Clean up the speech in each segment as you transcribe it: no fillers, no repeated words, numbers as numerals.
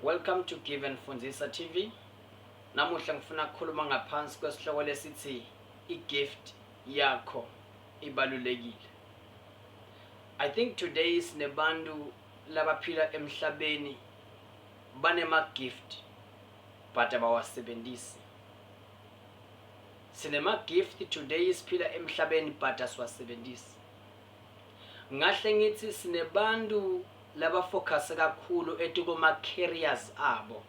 Welcome to Given Fundzisa TV. Namuhla ngifuna ukukhuluma ngaphansi kwesihloko lesithi igift yakho ibalulekile. I think today sinebantu labaphila emhlabeni banema gift but abawasebenzisi. Sinema gift today siphila emhlabeni but asiwasebenzisi. Ngahle ngithi sinebantu laba focus kakhulu etukoma careers abo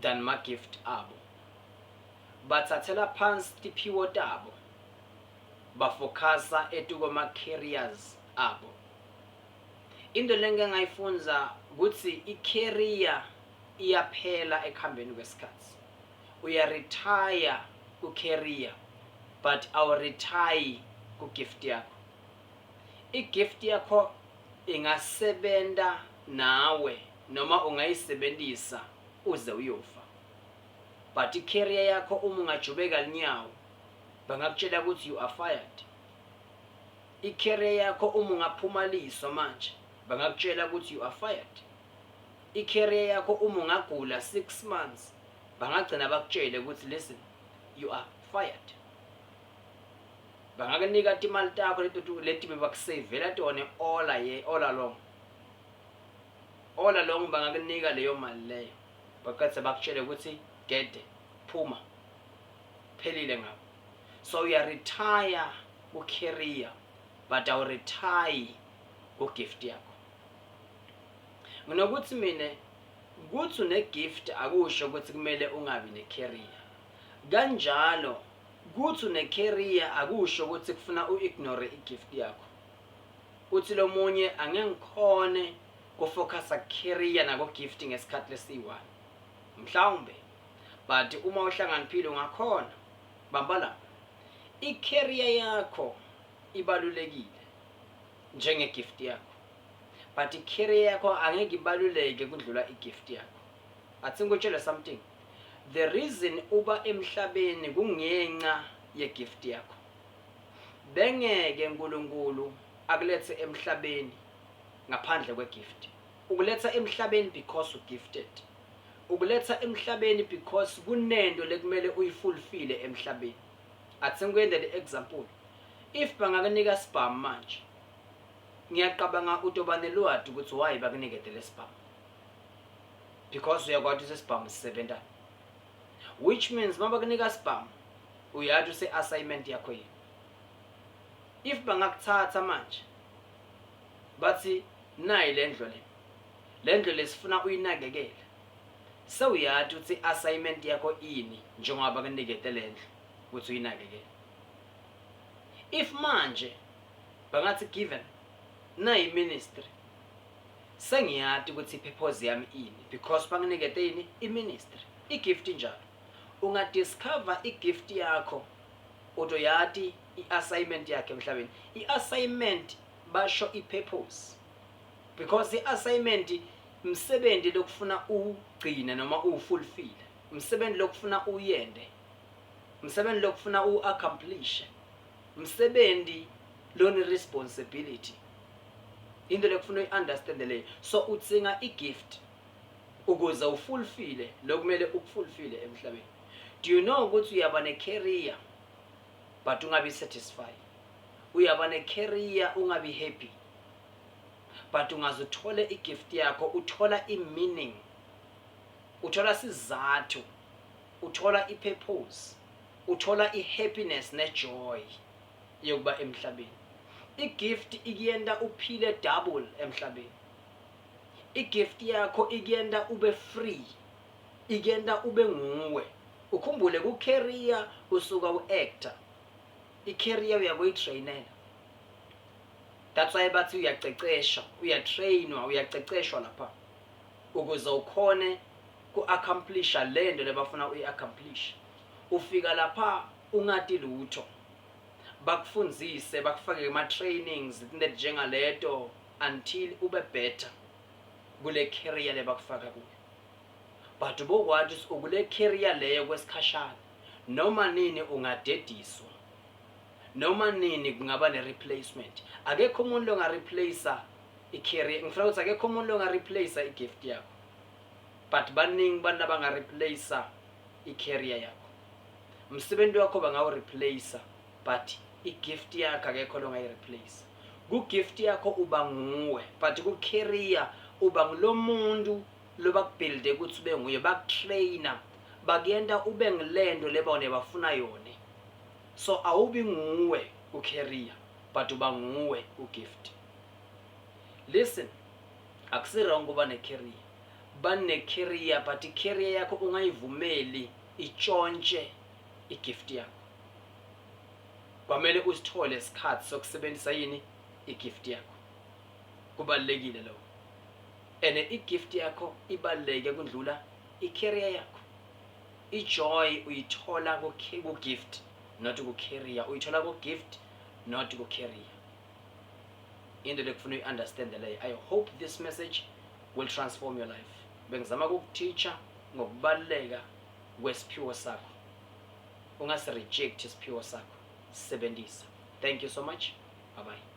than ma gift abo. Bathathela phansi tiphiwo tabo bafocusa etukoma careers abo. Into lenge ngayifunza ukuthi i-career iyaphela ekuhambeni kwesikhathi. Uya retire ku career but awu retire ku gift yakho. I-gift yakho ingasebenza nawe noma ungayisebenzisa uze uyofa, but i-career yakho uma ungajubeka linyawo bangakutshela ukuthi you are fired. I-career yakho uma ungaphumaliswa manje bangakutshela ukuthi you are fired. I-career yakho uma ungagula 6 months bangagcina bakutshele ukuthi listen, you are fired. Bangakunika imali takho leti bebakusavela tona all along bangakunika leyo mali leyo bakathe bakutshele ukuthi gede phuma phelile ngabo. So you retire ku career but awu retire ku gift yakho. Nginokuthi mina kuthi une gift akusho ukuthi kumele ungabi ne career. Kanjalo kuthi une career akusho ukuthi kufuna uignore igift yakho. Uthi lo munye angengikhone kufocusa career nako gift ngesikhathi lesiyi-1 mhlawumbe, but uma uhlanganiphile ungakhona bamba lapha. I-career yakho ibalulekile njenge gift yakho, but i-career yakho angeke ibaluleke kudlula igift yakho. Athi ngikutshela something, the reason uba emhlabeni kungenxa ye gift yakho. Bengeke uNkulunkulu akulethe emhlabeni ngaphandle kwe gift. Ukuletha emhlabeni because you gifted. Ukuletha emhlabeni because kunento lekumele uyifulfile emhlabeni. Athi ngikwendele example. If bangakunika spam manje, ngiyaqabanga utobane lwadi ukuthi why bakuniketele spam. Because uyakwazi ukuthi spam sisebenza. Which means mama kunika spam uyathi use assignment yakho yini. If bangakuthatha manje bathi nayi lendlo lesifuna uyinakekele, sewuyathi uthi assignment yakho ini njengoba kunikete lendlo ukuthi uyinakekele. If manje bangathi given nayi ministry, sengiyathi ukuthi purpose yami ini because banginikete ini iministry. I-gift njalo ungadiscover i-gift yakho utoyati i-assignment yakhe emhlabeni. I-assignment basho i-purpose because i-assignment msebenzi lokufuna ugcina noma ufulfill, msebenzi lokufuna uyende, msebenzi lokufuna uaccomplish, msebenzi lone responsibility, into lokufuna uyiunderstand leyo. So utsinga i-gift ukuze ufulfille lokumele ukufulfille emhlabeni. Do you know ukuthi uyaba ne career but ungabi satisfied? Uyaba ne career ungabi happy but ungazuthola igift yakho, uthola i-meaning, uthola sizathu, uthola i-purpose, uthola i-happiness ne-joy yokuba emhlabeni. I-gift ikuyenda uphile double emhlabeni. I-gift yakho ikuyenda ube free, ikuyenda ube nguwe. Ukhumbule ku career usuka u-actor, i-career uyakuyitrainela. That's why bathi uyaceceshwa, uyatrainwa, uyaceceshwa lapha ukuze ukhone ku-accomplisha lento lebafuna uyi-accomplish. Ufika lapha ungati lutho, bakufunzise, bakufake ama-trainings njengaleto until ube better kule career lebakufaka kuyo. But ubokwazi ukule career leyo kwesikhashana noma nini ungadediswa, noma nini kungaba ne replacement. Akekho umuntu onga replacer i-career. Ngifuna ukuthi akekho umuntu onga replacer i-gift yakho. but baningi bantu abanga-replace i-career yakho. Umsebenzi wakho bangawu-replace, but i-gift yakho akekho longayi-replace. Ku-gift yakho uba nguwe, but ku-career uba ngulo muntu lobakubuilde ukuthi ube nguye, bakutraina, bakuyenta ube ngilento lebona bafuna yona. So awubi nguwe u-career, but uba nguwe u-gift. Listen, akusirong kuba ne-career, bane-career, but i-career yakho ungayivumeli itshontshe i-gift yakho. Kwamele usithole isikhathi sokusebenzisa yini i-gift yakho. Kubalulekile lokho. And i-gift yakho ibaluleke kundlula i-career yakho. I-joy uyithola ku-gift, not ku-career. Uyithola ku-gift, not ku-career. Into lekufuna uyi-understand leyo. I hope this message will transform your life. Bengizama ukukuteacha ngokubaluleka kwesiphiwo sakho. Ungasi reject isiphiwo sakho. Sebenzisa. Thank you so much. Bye bye.